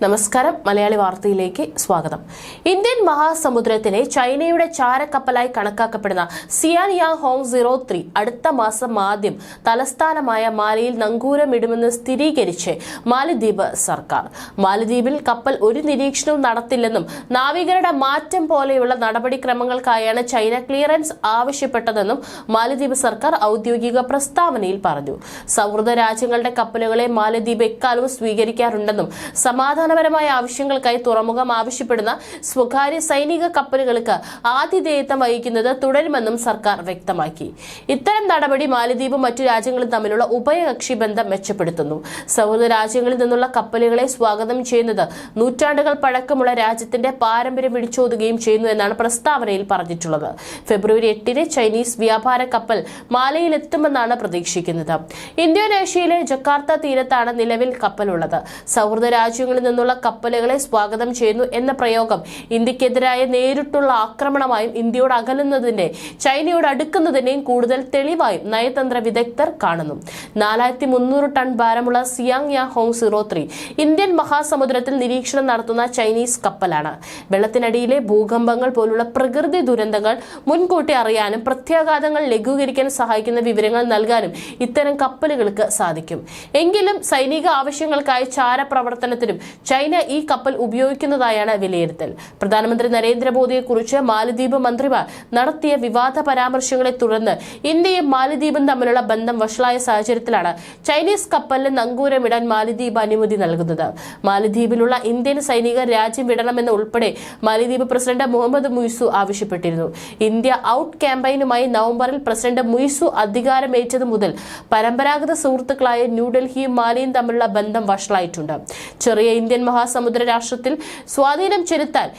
നമസ്കാരം, മലയാളി വാർത്തയിലേക്ക് സ്വാഗതം. ഇന്ത്യൻ മഹാസമുദ്രത്തിലെ ചൈനയുടെ ചാരക്കപ്പലായി കണക്കാക്കപ്പെടുന്ന സിയാൻയാങ് ഹോങ് 03 അടുത്ത മാസം ആദ്യം തലസ്ഥാനമായ മാലിയിൽ നങ്കൂരമിടുമെന്ന് സ്ഥിരീകരിച്ച് മാലിദ്വീപ് സർക്കാർ. മാലിദ്വീപിൽ കപ്പൽ ഒരു നിരീക്ഷണവും നടത്തില്ലെന്നും നാവികരുടെ മാറ്റം പോലെയുള്ള നടപടിക്രമങ്ങൾക്കായാണ് ചൈന ക്ലിയറൻസ് ആവശ്യപ്പെട്ടതെന്നും മാലിദ്വീപ് സർക്കാർ ഔദ്യോഗിക പ്രസ്താവനയിൽ പറഞ്ഞു. സൗഹൃദ രാജ്യങ്ങളുടെ കപ്പലുകളെ മാലിദ്വീപ് എക്കാലവും സ്വീകരിക്കാറുണ്ടെന്നും സമാധാനപരമായ ആവശ്യങ്ങൾക്കായി തുറമുഖം ആവശ്യപ്പെടുന്ന സ്വകാര്യ സൈനിക കപ്പലുകൾക്ക് ആതിഥേയത്വം വഹിക്കുന്നത് തുടരുമെന്നും സർക്കാർ വ്യക്തമാക്കി. ഇത്തരം നടപടി മാലിദ്വീപും മറ്റു രാജ്യങ്ങളും തമ്മിലുള്ള ഉഭയകക്ഷി ബന്ധം മെച്ചപ്പെടുത്തുന്നു. സൗഹൃദ രാജ്യങ്ങളിൽ നിന്നുള്ള കപ്പലുകളെ സ്വാഗതം ചെയ്യുന്നത് നൂറ്റാണ്ടുകൾ പഴക്കമുള്ള രാജ്യത്തിന്റെ പാരമ്പര്യം വിളിച്ചോതുകയും ചെയ്യുന്നു എന്നാണ് പ്രസ്താവനയിൽ പറഞ്ഞിട്ടുള്ളത്. ഫെബ്രുവരി 8 ചൈനീസ് വ്യാപാര കപ്പൽ മാലയിലെത്തുമെന്നാണ് പ്രതീക്ഷിക്കുന്നത്. ഇന്തോനേഷ്യയിലെ ജക്കാർത്ത തീരത്താണ് നിലവിൽ കപ്പലുള്ളത്. സൗഹൃദ രാജ്യങ്ങളിൽ നിന്നുള്ള കപ്പലുകളെ സ്വാഗതം ചെയ്യുന്നു എന്ന പ്രയോഗം ഇന്ത്യക്കെതിരായ നേരിട്ടുള്ള ആക്രമണമായും ഇന്ത്യയോട് അകലുന്നതിന്റെ ചൈനയോട് അടുക്കുന്നതിന്റെയും കൂടുതൽ തെളിവായും നയതന്ത്ര വിദഗ്ധർ കാണുന്നു. 4300 ടൺ ഭാരമുള്ള സിയാൻയാങ് ഹോങ് 03 ഇന്ത്യൻ മഹാസമുദ്രത്തിൽ നിരീക്ഷണം നടത്തുന്ന ചൈനീസ് കപ്പലാണ്. വെള്ളത്തിനടിയിലെ ഭൂകമ്പങ്ങൾ പോലുള്ള പ്രകൃതി ദുരന്തങ്ങൾ മുൻകൂട്ടി അറിയാനും പ്രത്യാഘാതങ്ങൾ ലഘൂകരിക്കാൻ സഹായിക്കുന്ന വിവരങ്ങൾ നൽകാനും ഇത്തരം കപ്പലുകൾക്ക് സാധിക്കും. എങ്കിലും സൈനിക ആവശ്യങ്ങൾക്കായി ചാരപ്രവർത്തനത്തിനും ചൈന ഈ കപ്പൽ ഉപയോഗിക്കുന്നതായാണ് വിലയിരുത്തൽ. പ്രധാനമന്ത്രി നരേന്ദ്രമോദിയെക്കുറിച്ച് മാലിദ്വീപ് മന്ത്രിമാർ നടത്തിയ വിവാദ പരാമർശങ്ങളെ തുടർന്ന് ഇന്ത്യയും മാലിദ്വീപും തമ്മിലുള്ള ബന്ധം വഷളായ സാഹചര്യത്തിലാണ് ചൈനീസ് കപ്പലിന് നങ്കൂരമിടാൻ മാലിദ്വീപ് അനുമതി നൽകുന്നത്. മാലിദ്വീപിലുള്ള ഇന്ത്യൻ സൈനികർ രാജ്യം വിടണമെന്ന് ഉൾപ്പെടെ മാലിദ്വീപ് പ്രസിഡന്റ് മുഹമ്മദ് മുയിസു ആവശ്യപ്പെട്ടിരുന്നു. ഇന്ത്യ ഔട്ട് ക്യാമ്പയിനുമായി നവംബറിൽ പ്രസിഡന്റ് മുയിസു അധികാരമേറ്റതു മുതൽ പരമ്പരാഗത സുഹൃത്തുക്കളായ ന്യൂഡൽഹിയും മാലിയും തമ്മിലുള്ള ബന്ധം വഷളായിട്ടുണ്ട്. ചെറിയ ഇന്ത്യൻ മഹാസമുദ്ര രാഷ്ട്രത്തിൽ സ്വാധീനം ചെലുത്താൻ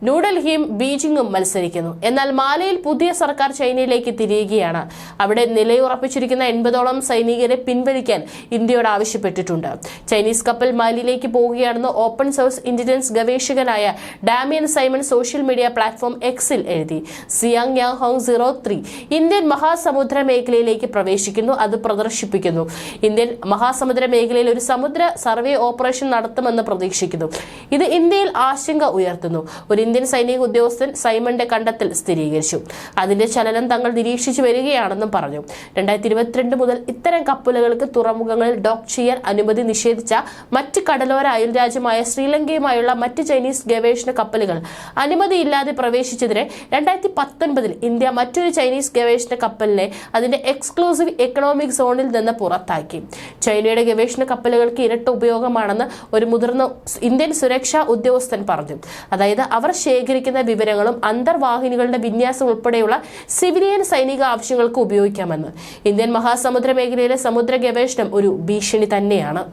ന്യൂഡൽഹിയും ബീജിംഗും മത്സരിക്കുന്നു. എന്നാൽ മാലിയിൽ പുതിയ സർക്കാർ ചൈനയിലേക്ക് തിരിയുകയാണ്. അവിടെ നിലയുറപ്പിച്ചിരിക്കുന്ന 80ഓളം സൈനികരെ പിൻവലിക്കാൻ ഇന്ത്യയോട് ആവശ്യപ്പെട്ടിട്ടുണ്ട്. ചൈനീസ് കപ്പൽ മാലിയിലേക്ക് പോവുകയാണെന്ന് ഓപ്പൺ സോഴ്സ് ഇന്റലിജൻസ് ഗവേഷകനായ Damien Simon social media platform എക്സിൽ എഴുതി. സിയാൻയാങ് ഹോങ് 03 ഇന്ത്യൻ മഹാസമുദ്ര മേഖലയിലേക്ക് പ്രവേശിക്കുന്നു. അത് പ്രദർശിപ്പിക്കുന്നു ഇന്ത്യൻ മഹാസമുദ്ര മേഖലയിൽ ഒരു സമുദ്ര സർവേ ഓപ്പറേഷൻ നടത്തുമെന്ന് പ്രതീക്ഷിക്കുന്നു. ഇത് ഇന്ത്യയിൽ ആശങ്ക ഉയർത്തുന്നു. ഒരു ഇന്ത്യൻ സൈനിക ഉദ്യോഗസ്ഥൻ സൈമന്റെ കണ്ടെത്തൽ സ്ഥിരീകരിച്ചു. അതിന്റെ ചലനം തങ്ങൾ നിരീക്ഷിച്ചു വരികയാണെന്നും പറഞ്ഞു. 2022 മുതൽ ഇത്തരം കപ്പലുകൾക്ക് തുറമുഖങ്ങളിൽ ഡോക്ക് ചെയ്യാൻ അനുമതി നിഷേധിച്ച മറ്റ് കടലോര അയൽരാജ്യമായ ശ്രീലങ്കയുമായുള്ള മറ്റ് ചൈനീസ് ഗവേഷണ കപ്പലുകൾ അനുമതിയില്ലാതെ പ്രവേശിച്ചതിന് 2019 ഇന്ത്യ മറ്റൊരു ചൈനീസ് ഗവേഷണ കപ്പലിനെ അതിന്റെ എക്സ്ക്ലൂസീവ് എക്കണോമിക് സോണിൽ നിന്ന് പുറത്താക്കി. ചൈനയുടെ ഗവേഷണ കപ്പലുകൾക്ക് ഇരട്ട ഉപയോഗമാണെന്ന് ഒരു മുതിർന്ന ഇന്ത്യൻ സുരക്ഷാ ഉദ്യോഗസ്ഥൻ പറഞ്ഞു. അതായത് അവർ ശേഖരിക്കുന്ന വിവരങ്ങളും അന്തർവാഹിനികളുടെ വിന്യാസം ഉൾപ്പെടെയുള്ള സിവിലിയൻ സൈനിക ആവശ്യങ്ങൾക്ക് ഉപയോഗിക്കാമെന്ന്. ഇന്ത്യൻ മഹാസമുദ്ര മേഖലയിലെ സമുദ്ര ഗവേഷണം ഒരു ഭീഷണി തന്നെയാണ്.